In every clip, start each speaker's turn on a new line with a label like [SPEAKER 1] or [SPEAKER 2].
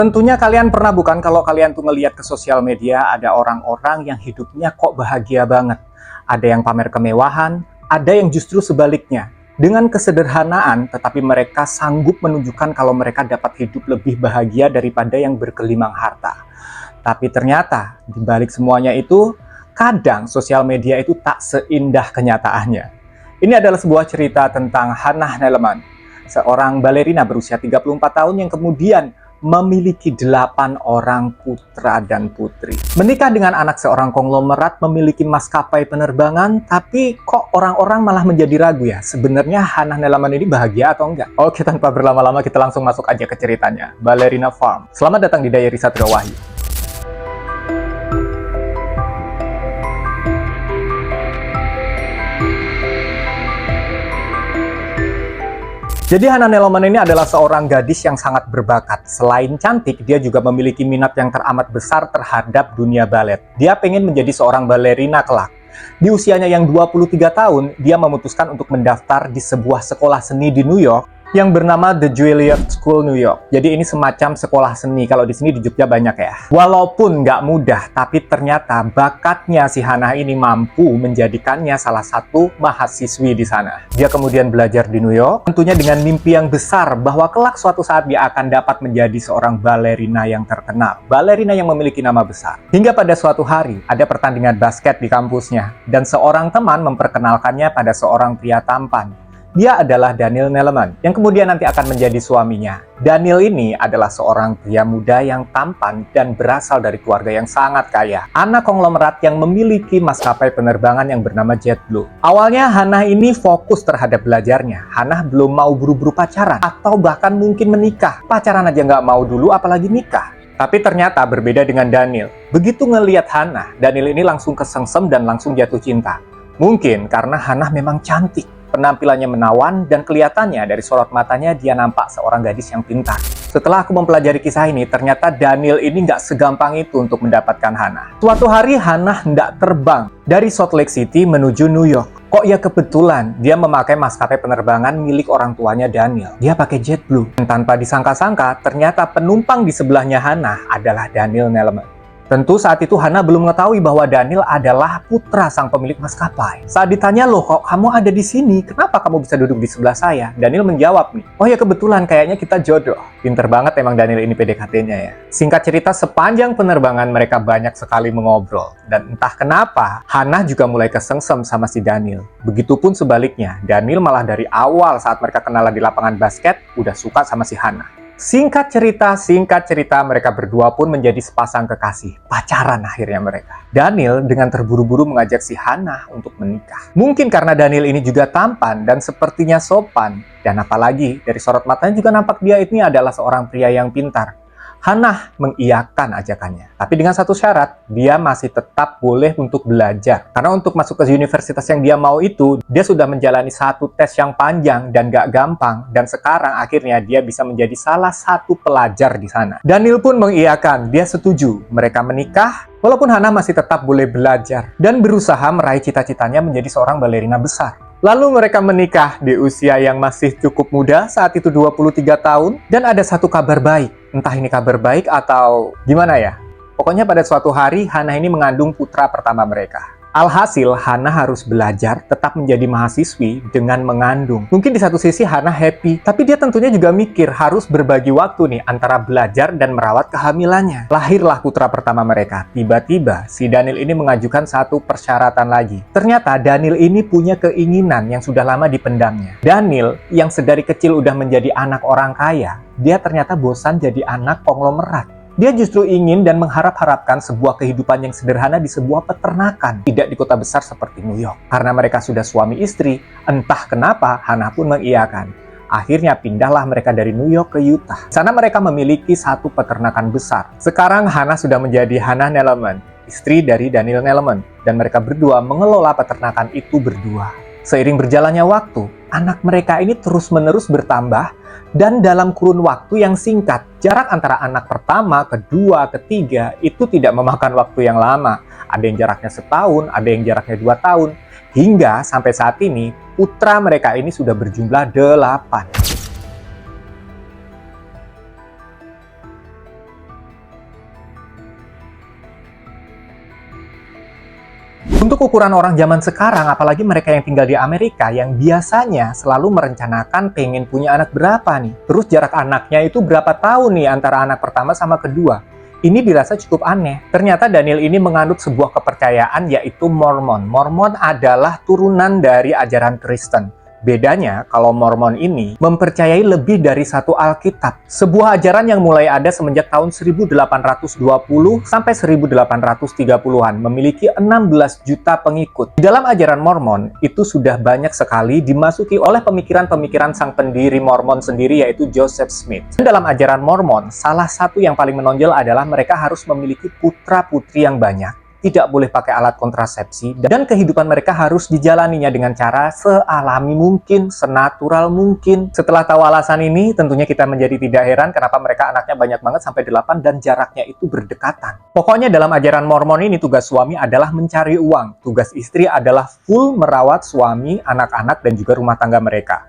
[SPEAKER 1] Tentunya kalian pernah bukan kalau kalian tuh ngeliat ke sosial media ada orang-orang yang hidupnya kok bahagia banget. Ada yang pamer kemewahan, ada yang justru sebaliknya. Dengan kesederhanaan, tetapi mereka sanggup menunjukkan kalau mereka dapat hidup lebih bahagia daripada yang bergelimang harta. Tapi ternyata, di balik semuanya itu, kadang sosial media itu tak seindah kenyataannya. Ini adalah sebuah cerita tentang Hannah Neleman, seorang balerina berusia 34 tahun yang kemudian memiliki 8 orang putra dan putri. Menikah dengan anak seorang konglomerat, memiliki maskapai penerbangan, tapi kok orang-orang malah menjadi ragu ya? Sebenarnya Hannah Neleman ini bahagia atau enggak? Oke, tanpa berlama-lama kita langsung masuk aja ke ceritanya. Ballerina Farm. Selamat datang di Diary Satria Wahyu. Jadi Hannah Neleman ini adalah seorang gadis yang sangat berbakat. Selain cantik, dia juga memiliki minat yang teramat besar terhadap dunia balet. Dia pengen menjadi seorang balerina kelak. Di usianya yang 23 tahun, dia memutuskan untuk mendaftar di sebuah sekolah seni di New York yang bernama The Juilliard School New York. Jadi ini semacam sekolah seni, kalau di sini di Jogja banyak ya. Walaupun nggak mudah, tapi ternyata bakatnya si Hannah ini mampu menjadikannya salah satu mahasiswi di sana. Dia kemudian belajar di New York, tentunya dengan mimpi yang besar bahwa kelak suatu saat dia akan dapat menjadi seorang balerina yang terkenal. Balerina yang memiliki nama besar. Hingga pada suatu hari, ada pertandingan basket di kampusnya, dan seorang teman memperkenalkannya pada seorang pria tampan. Dia adalah Daniel Neleman, yang kemudian nanti akan menjadi suaminya. Daniel ini adalah seorang pria muda yang tampan dan berasal dari keluarga yang sangat kaya. Anak konglomerat yang memiliki maskapai penerbangan yang bernama JetBlue. Awalnya Hannah ini fokus terhadap belajarnya. Hannah belum mau buru-buru pacaran, atau bahkan mungkin menikah. Pacaran aja nggak mau dulu, apalagi nikah. Tapi ternyata berbeda dengan Daniel. Begitu ngelihat Hannah, Daniel ini langsung kesengsem dan langsung jatuh cinta. Mungkin karena Hannah memang cantik. Penampilannya menawan dan kelihatannya dari sorot matanya dia nampak seorang gadis yang pintar. Setelah aku mempelajari kisah ini, ternyata Daniel ini nggak segampang itu untuk mendapatkan Hannah. Suatu hari Hannah hendak terbang dari Salt Lake City menuju New York. Kok ya kebetulan dia memakai maskapai penerbangan milik orang tuanya Daniel. Dia pakai JetBlue. Dan tanpa disangka-sangka, ternyata penumpang di sebelahnya Hannah adalah Daniel Neleman. Tentu saat itu Hannah belum mengetahui bahwa Daniel adalah putra sang pemilik maskapai. Saat ditanya, loh kok kamu ada di sini? Kenapa kamu bisa duduk di sebelah saya? Daniel menjawab nih, oh ya kebetulan kayaknya kita jodoh. Pinter banget emang Daniel ini PDKT-nya ya. Singkat cerita, sepanjang penerbangan mereka banyak sekali mengobrol. Dan entah kenapa, Hannah juga mulai kesengsem sama si Daniel. Begitupun sebaliknya, Daniel malah dari awal saat mereka kenalan di lapangan basket, udah suka sama si Hannah. Singkat cerita, mereka berdua pun menjadi sepasang kekasih. Pacaran akhirnya mereka. Daniel dengan terburu-buru mengajak si Hannah untuk menikah. Mungkin karena Daniel ini juga tampan dan sepertinya sopan. Dan apalagi dari sorot matanya juga nampak dia ini adalah seorang pria yang pintar. Hannah mengiyakan ajakannya. Tapi dengan satu syarat, dia masih tetap boleh untuk belajar. Karena untuk masuk ke universitas yang dia mau itu, dia sudah menjalani satu tes yang panjang dan gak gampang. Dan sekarang akhirnya dia bisa menjadi salah satu pelajar di sana. Daniel pun mengiyakan, dia setuju. Mereka menikah, walaupun Hannah masih tetap boleh belajar. Dan berusaha meraih cita-citanya menjadi seorang balerina besar. Lalu mereka menikah di usia yang masih cukup muda, saat itu 23 tahun. Dan ada satu kabar baik. Entah ini kabar baik atau gimana ya. Pokoknya pada suatu hari, Hannah ini mengandung putra pertama mereka. Alhasil, Hannah harus belajar tetap menjadi mahasiswi dengan mengandung. Mungkin di satu sisi Hannah happy, tapi dia tentunya juga mikir harus berbagi waktu nih antara belajar dan merawat kehamilannya. Lahirlah putra pertama mereka. Tiba-tiba, si Daniel ini mengajukan satu persyaratan lagi. Ternyata Daniel ini punya keinginan yang sudah lama dipendamnya. Daniel, yang sedari kecil udah menjadi anak orang kaya, dia ternyata bosan jadi anak konglomerat. Dia justru ingin dan mengharap-harapkan sebuah kehidupan yang sederhana di sebuah peternakan, tidak di kota besar seperti New York. Karena mereka sudah suami istri, entah kenapa Hannah pun mengiyakan. Akhirnya pindahlah mereka dari New York ke Utah. Di sana mereka memiliki satu peternakan besar. Sekarang Hannah sudah menjadi Hannah Neleman, istri dari Daniel Neleman, dan mereka berdua mengelola peternakan itu berdua. Seiring berjalannya waktu, anak mereka ini terus-menerus bertambah. Dan dalam kurun waktu yang singkat, jarak antara anak pertama, kedua, ketiga, itu tidak memakan waktu yang lama. Ada yang jaraknya setahun, ada yang jaraknya 2 tahun. Hingga sampai saat ini, putra mereka ini sudah berjumlah 8. Untuk ukuran orang zaman sekarang, apalagi mereka yang tinggal di Amerika, yang biasanya selalu merencanakan pengen punya anak berapa nih. Terus jarak anaknya itu berapa tahun nih antara anak pertama sama kedua. Ini dirasa cukup aneh. Ternyata Daniel ini menganut sebuah kepercayaan yaitu Mormon. Mormon adalah turunan dari ajaran Kristen. Bedanya, kalau Mormon ini mempercayai lebih dari satu Alkitab. Sebuah ajaran yang mulai ada semenjak tahun 1820 sampai 1830-an, memiliki 16 juta pengikut. Di dalam ajaran Mormon, itu sudah banyak sekali dimasuki oleh pemikiran-pemikiran sang pendiri Mormon sendiri, yaitu Joseph Smith. Dan dalam ajaran Mormon, salah satu yang paling menonjol adalah mereka harus memiliki putra-putri yang banyak, tidak boleh pakai alat kontrasepsi, dan kehidupan mereka harus dijalaninya dengan cara sealami mungkin, senatural mungkin. Setelah tahu alasan ini, tentunya kita menjadi tidak heran kenapa mereka anaknya banyak banget sampai 8 dan jaraknya itu berdekatan. Pokoknya dalam ajaran Mormon ini tugas suami adalah mencari uang, tugas istri adalah full merawat suami, anak-anak, dan juga rumah tangga mereka.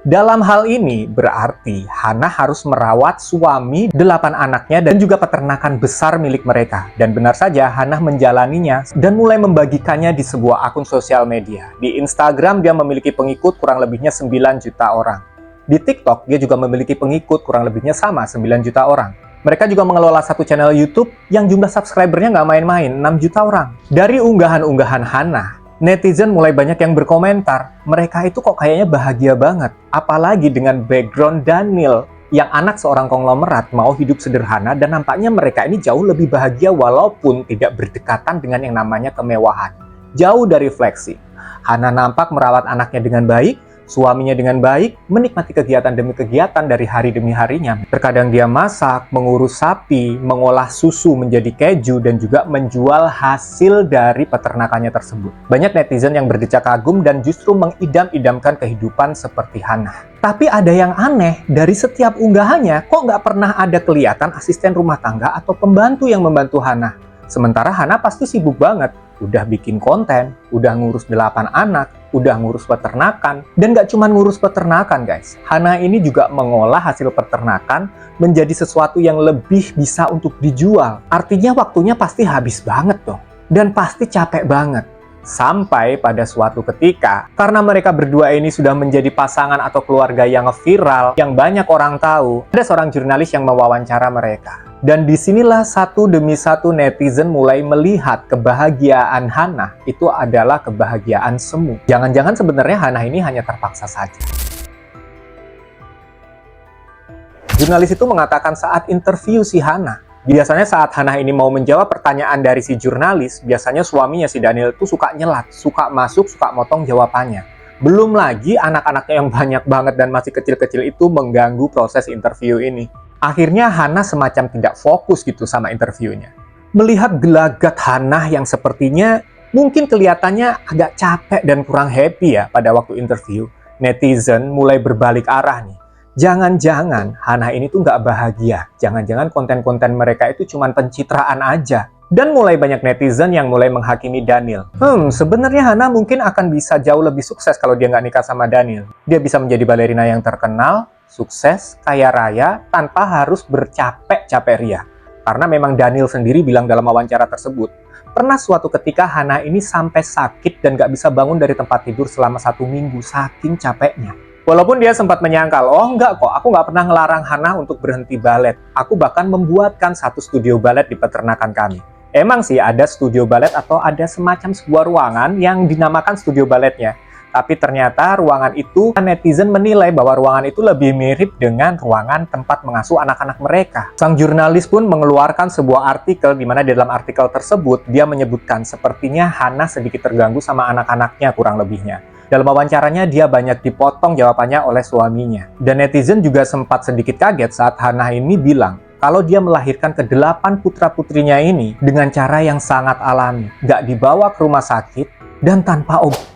[SPEAKER 1] Dalam hal ini berarti Hannah harus merawat suami, 8 anaknya, dan juga peternakan besar milik mereka. Dan benar saja Hannah menjalaninya dan mulai membagikannya di sebuah akun sosial media. Di Instagram dia memiliki pengikut kurang lebihnya 9 juta orang. Di TikTok dia juga memiliki pengikut kurang lebihnya sama 9 juta orang. Mereka juga mengelola satu channel YouTube yang jumlah subscribernya nggak main-main, 6 juta orang. Dari unggahan-unggahan Hannah, netizen mulai banyak yang berkomentar, mereka itu kok kayaknya bahagia banget. Apalagi dengan background Daniel, yang anak seorang konglomerat mau hidup sederhana, dan nampaknya mereka ini jauh lebih bahagia walaupun tidak berdekatan dengan yang namanya kemewahan. Jauh dari flexing. Hannah nampak merawat anaknya dengan baik, suaminya dengan baik, menikmati kegiatan demi kegiatan dari hari demi harinya. Terkadang dia masak, mengurus sapi, mengolah susu menjadi keju, dan juga menjual hasil dari peternakannya tersebut. Banyak netizen yang berdecak kagum dan justru mengidam-idamkan kehidupan seperti Hannah. Tapi ada yang aneh, dari setiap unggahannya kok nggak pernah ada kelihatan asisten rumah tangga atau pembantu yang membantu Hannah. Sementara Hannah pasti sibuk banget. Udah bikin konten, udah ngurus 8 anak, udah ngurus peternakan, dan gak cuma ngurus peternakan guys. Hannah ini juga mengolah hasil peternakan menjadi sesuatu yang lebih bisa untuk dijual. Artinya waktunya pasti habis banget dong, dan pasti capek banget. Sampai pada suatu ketika, karena mereka berdua ini sudah menjadi pasangan atau keluarga yang viral, yang banyak orang tahu, ada seorang jurnalis yang mewawancara mereka. Dan disinilah satu demi satu netizen mulai melihat kebahagiaan Hannah itu adalah kebahagiaan semu. Jangan-jangan sebenarnya Hannah ini hanya terpaksa saja. Jurnalis itu mengatakan saat interview si Hannah, biasanya saat Hannah ini mau menjawab pertanyaan dari si jurnalis, biasanya suaminya si Daniel itu suka nyelat, suka masuk, suka motong jawabannya. Belum lagi anak-anaknya yang banyak banget dan masih kecil-kecil itu mengganggu proses interview ini. Akhirnya Hannah semacam tidak fokus gitu sama interviewnya. Melihat gelagat Hannah yang sepertinya mungkin kelihatannya agak capek dan kurang happy ya pada waktu interview, netizen mulai berbalik arah nih. Jangan-jangan Hannah ini tuh nggak bahagia. Jangan-jangan konten-konten mereka itu cuma pencitraan aja. Dan mulai banyak netizen yang mulai menghakimi Daniel. Sebenarnya Hannah mungkin akan bisa jauh lebih sukses kalau dia nggak nikah sama Daniel. Dia bisa menjadi balerina yang terkenal, sukses, kaya raya, tanpa harus bercapek-capek ria. Karena memang Daniel sendiri bilang dalam wawancara tersebut, pernah suatu ketika Hannah ini sampai sakit dan gak bisa bangun dari tempat tidur selama 1 minggu, saking capeknya. Walaupun dia sempat menyangkal, oh enggak kok, aku gak pernah ngelarang Hannah untuk berhenti balet. Aku bahkan membuatkan satu studio balet di peternakan kami. Emang sih ada studio balet atau ada semacam sebuah ruangan yang dinamakan studio baletnya. Tapi ternyata ruangan itu, netizen menilai bahwa ruangan itu lebih mirip dengan ruangan tempat mengasuh anak-anak mereka. Sang jurnalis pun mengeluarkan sebuah artikel di mana di dalam artikel tersebut dia menyebutkan sepertinya Hannah sedikit terganggu sama anak-anaknya kurang lebihnya. Dalam wawancaranya dia banyak dipotong jawabannya oleh suaminya. Dan netizen juga sempat sedikit kaget saat Hannah ini bilang kalau dia melahirkan ke-8 putra-putrinya ini dengan cara yang sangat alami. Gak dibawa ke rumah sakit dan tanpa obat.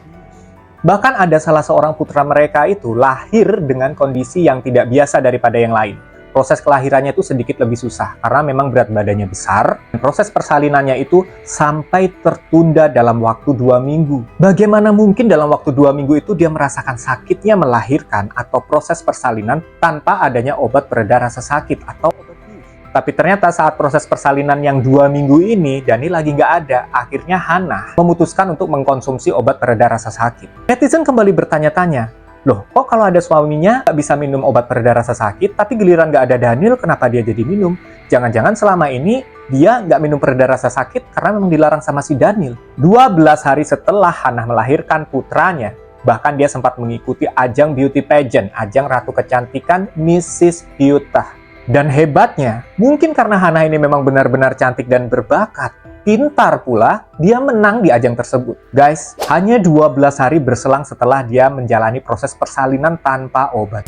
[SPEAKER 1] Bahkan ada salah seorang putra mereka itu lahir dengan kondisi yang tidak biasa daripada yang lain. Proses kelahirannya itu sedikit lebih susah karena memang berat badannya besar. Proses persalinannya itu sampai tertunda dalam waktu 2 minggu. Bagaimana mungkin dalam waktu 2 minggu itu dia merasakan sakitnya melahirkan atau proses persalinan tanpa adanya obat pereda rasa sakit atau obat bius? Tapi ternyata saat proses persalinan yang 2 minggu ini, Daniel lagi nggak ada. Akhirnya Hannah memutuskan untuk mengkonsumsi obat pereda rasa sakit. Netizen kembali bertanya-tanya, loh kok kalau ada suaminya nggak bisa minum obat pereda rasa sakit, tapi giliran nggak ada Daniel, kenapa dia jadi minum? Jangan-jangan selama ini dia nggak minum pereda rasa sakit karena memang dilarang sama si Daniel. 12 hari setelah Hannah melahirkan putranya, bahkan dia sempat mengikuti ajang beauty pageant, ajang ratu kecantikan Mrs. Utah. Dan hebatnya, mungkin karena Hannah ini memang benar-benar cantik dan berbakat, pintar pula, dia menang di ajang tersebut. Guys, hanya 12 hari berselang setelah dia menjalani proses persalinan tanpa obat.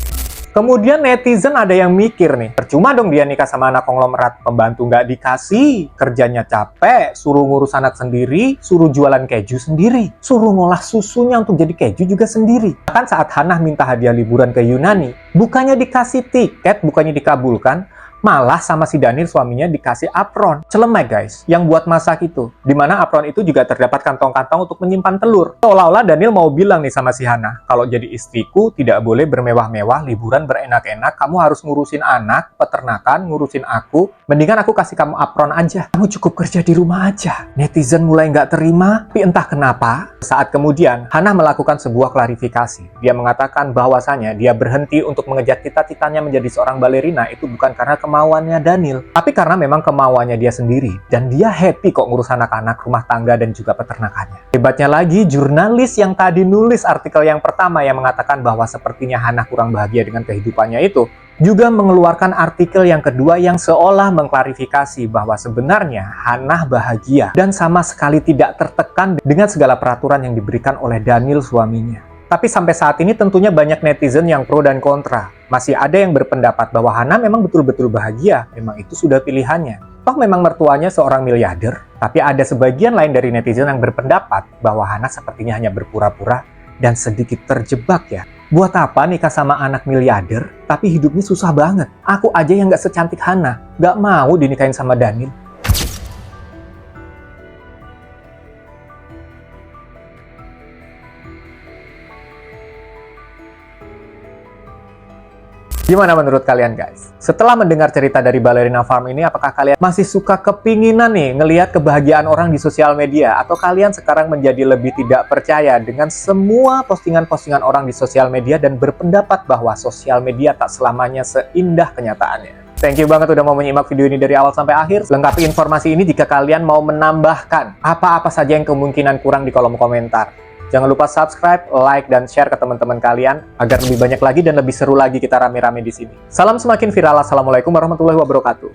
[SPEAKER 1] Kemudian netizen ada yang mikir nih, percuma dong dia nikah sama anak konglomerat, pembantu nggak dikasih, kerjanya capek, suruh ngurus anak sendiri, suruh jualan keju sendiri, suruh ngolah susunya untuk jadi keju juga sendiri. Bahkan saat Hannah minta hadiah liburan ke Yunani, bukannya dikasih tiket, bukannya dikabulkan, malah sama si Daniel suaminya dikasih apron. Celemek guys, yang buat masak itu. Dimana apron itu juga terdapat kantong-kantong untuk menyimpan telur. Seolah-olah Daniel mau bilang nih sama si Hannah, kalau jadi istriku tidak boleh bermewah-mewah, liburan berenak-enak, kamu harus ngurusin anak, peternakan, ngurusin aku. Mendingan aku kasih kamu apron aja. Kamu cukup kerja di rumah aja. Netizen mulai nggak terima, tapi entah kenapa, saat kemudian Hannah melakukan sebuah klarifikasi. Dia mengatakan bahwasanya dia berhenti untuk mengejar cita-citanya menjadi seorang balerina itu bukan karena kemauannya Daniel, tapi karena memang kemauannya dia sendiri. Dan dia happy kok ngurus anak-anak, rumah tangga, dan juga peternakannya. Hebatnya lagi, jurnalis yang tadi nulis artikel yang pertama yang mengatakan bahwa sepertinya Hannah kurang bahagia dengan kehidupannya itu, juga mengeluarkan artikel yang kedua yang seolah mengklarifikasi bahwa sebenarnya Hannah bahagia dan sama sekali tidak tertekan dengan segala peraturan yang diberikan oleh Daniel suaminya. Tapi sampai saat ini tentunya banyak netizen yang pro dan kontra. Masih ada yang berpendapat bahwa Hannah memang betul-betul bahagia, memang itu sudah pilihannya. Toh memang mertuanya seorang miliarder, tapi ada sebagian lain dari netizen yang berpendapat bahwa Hannah sepertinya hanya berpura-pura dan sedikit terjebak ya. Buat apa nikah sama anak miliarder, tapi hidupnya susah banget. Aku aja yang nggak secantik Hannah, nggak mau dinikahin sama Daniel. Gimana menurut kalian guys? Setelah mendengar cerita dari Ballerina Farm ini, apakah kalian masih suka kepinginan nih ngelihat kebahagiaan orang di sosial media? Atau kalian sekarang menjadi lebih tidak percaya dengan semua postingan-postingan orang di sosial media dan berpendapat bahwa sosial media tak selamanya seindah kenyataannya? Thank you banget udah mau menyimak video ini dari awal sampai akhir. Lengkapi informasi ini jika kalian mau menambahkan apa-apa saja yang kemungkinan kurang di kolom komentar. Jangan lupa subscribe, like, dan share ke teman-teman kalian agar lebih banyak lagi dan lebih seru lagi kita rame-rame di sini. Salam semakin viral. Assalamualaikum warahmatullahi wabarakatuh.